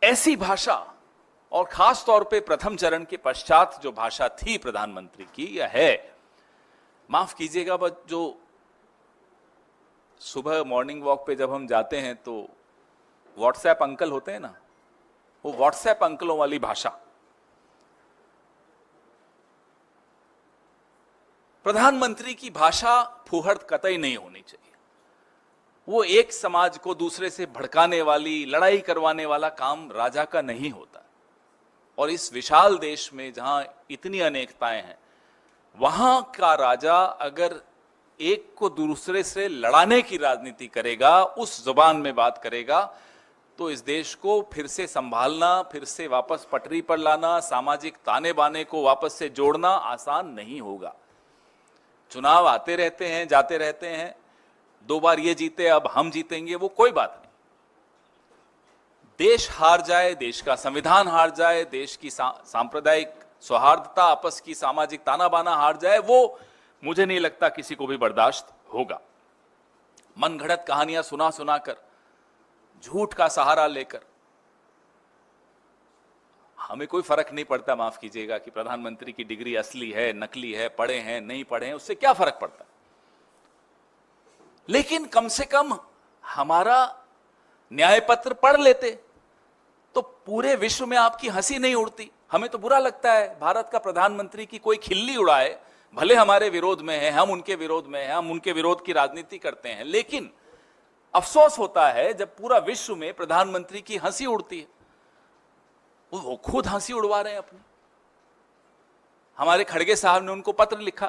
ऐसी भाषा, और खास तौर पे प्रथम चरण के पश्चात जो भाषा थी प्रधानमंत्री की, यह है, माफ कीजिएगा, बस जो सुबह मॉर्निंग वॉक पे जब हम जाते हैं तो व्हाट्सएप अंकल होते हैं ना, वो व्हाट्सएप अंकलों वाली भाषा। प्रधानमंत्री की भाषा फूहड़ कतई नहीं होनी चाहिए। वो एक समाज को दूसरे से भड़काने वाली, लड़ाई करवाने वाला काम राजा का नहीं होता। और इस विशाल देश में जहां इतनी अनेकताएं हैं, वहां का राजा अगर एक को दूसरे से लड़ाने की राजनीति करेगा, उस जुबान में बात करेगा, तो इस देश को फिर से संभालना, फिर से वापस पटरी पर लाना, सामाजिक ताने बाने को वापस से जोड़ना आसान नहीं होगा। चुनाव आते रहते हैं, जाते रहते हैं, 2 बार ये जीते, अब हम जीतेंगे, वो कोई बात नहीं। देश हार जाए, देश का संविधान हार जाए, देश की सांप्रदायिक सौहार्दता, आपस की सामाजिक ताना बाना हार जाए, वो मुझे नहीं लगता किसी को भी बर्दाश्त होगा। मनगढ़ंत कहानियां सुना सुनाकर, झूठ का सहारा लेकर, हमें कोई फर्क नहीं पड़ता, माफ कीजिएगा, कि प्रधानमंत्री की डिग्री असली है, नकली है, पढ़े हैं, नहीं पढ़े हैं, उससे क्या फर्क पड़ता। लेकिन कम से कम हमारा न्याय पत्र पढ़ लेते तो पूरे विश्व में आपकी हंसी नहीं उड़ती। हमें तो बुरा लगता है भारत का प्रधानमंत्री की कोई खिल्ली उड़ाए, भले हमारे विरोध में है, हम उनके विरोध में हैं, हम उनके विरोध की राजनीति करते हैं, लेकिन अफसोस होता है जब पूरा विश्व में प्रधानमंत्री की हंसी उड़ती है। वो खुद हंसी उड़वा रहे हैं अपनी। हमारे खड़गे साहब ने उनको पत्र लिखा,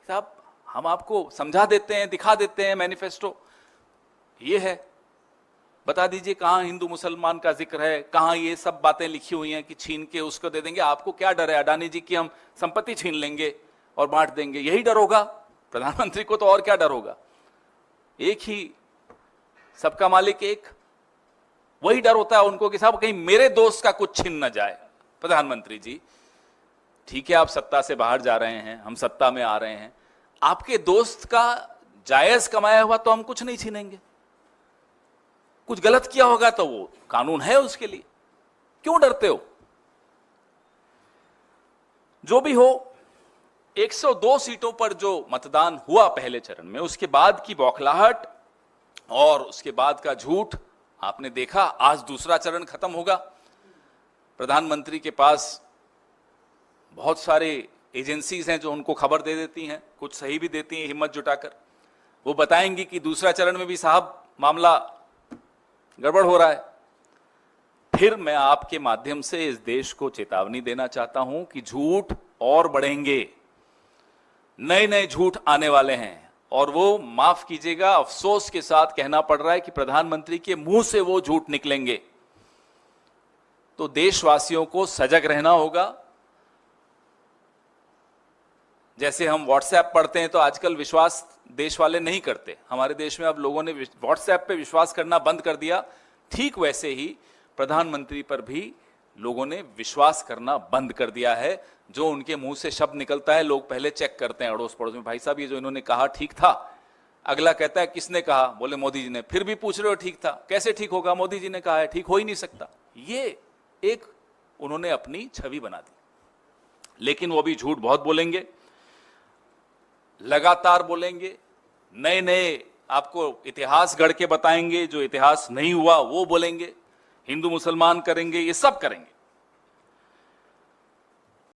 साहब हम आपको समझा देते हैं, दिखा देते हैं मैनिफेस्टो, ये है, बता दीजिए कहां हिंदू मुसलमान का जिक्र है, कहां ये सब बातें लिखी हुई हैं कि छीन के उसको दे देंगे। आपको क्या डर है अडानी जी की हम संपत्ति छीन लेंगे और बांट देंगे, यही डर होगा प्रधानमंत्री को, तो और क्या डर होगा। एक ही, सबका मालिक एक, वही डर होता है उनको कि साहब कहीं मेरे दोस्त का कुछ छीन न जाए। प्रधानमंत्री जी, ठीक है आप सत्ता से बाहर जा रहे हैं, हम सत्ता में आ रहे हैं, आपके दोस्त का जायज कमाया हुआ तो हम कुछ नहीं छीनेंगे। कुछ गलत किया होगा तो वो कानून है उसके लिए, क्यों डरते हो। जो भी हो, 102 सीटों पर जो मतदान हुआ पहले चरण में, उसके बाद की बौखलाहट और उसके बाद का झूठ आपने देखा। आज दूसरा चरण खत्म होगा। प्रधानमंत्री के पास बहुत सारे एजेंसीज हैं जो उनको खबर दे देती हैं, कुछ सही भी देती हैं हिम्मत जुटाकर। वो बताएंगी कि दूसरा चरण में भी साहब मामला गड़बड़ हो रहा है। फिर मैं आपके माध्यम से इस देश को चेतावनी देना चाहता हूं कि झूठ और बढ़ेंगे, नए नए झूठ आने वाले हैं, और वो माफ कीजिएगा अफसोस के साथ कहना पड़ रहा है कि प्रधानमंत्री के मुंह से वो झूठ निकलेंगे। तो देशवासियों को सजग रहना होगा। जैसे हम व्हाट्सएप पढ़ते हैं तो आजकल विश्वास देश वाले नहीं करते, हमारे देश में अब लोगों ने व्हाट्सएप पे विश्वास करना बंद कर दिया, ठीक वैसे ही प्रधानमंत्री पर भी लोगों ने विश्वास करना बंद कर दिया है। जो उनके मुंह से शब्द निकलता है, लोग पहले चेक करते हैं अड़ोस पड़ोस में, भाई साहब ये जो इन्होंने कहा ठीक था। अगला कहता है किसने कहा, बोले मोदी जी ने, फिर भी पूछ रहे हो ठीक था, कैसे ठीक होगा, मोदी जी ने कहा है, ठीक हो ही नहीं सकता। ये एक उन्होंने अपनी छवि बना दी। लेकिन वो भी झूठ बहुत बोलेंगे, लगातार बोलेंगे, नए नए आपको इतिहास गढ़ के बताएंगे, जो इतिहास नहीं हुआ वो बोलेंगे, हिंदू मुसलमान करेंगे, ये सब करेंगे।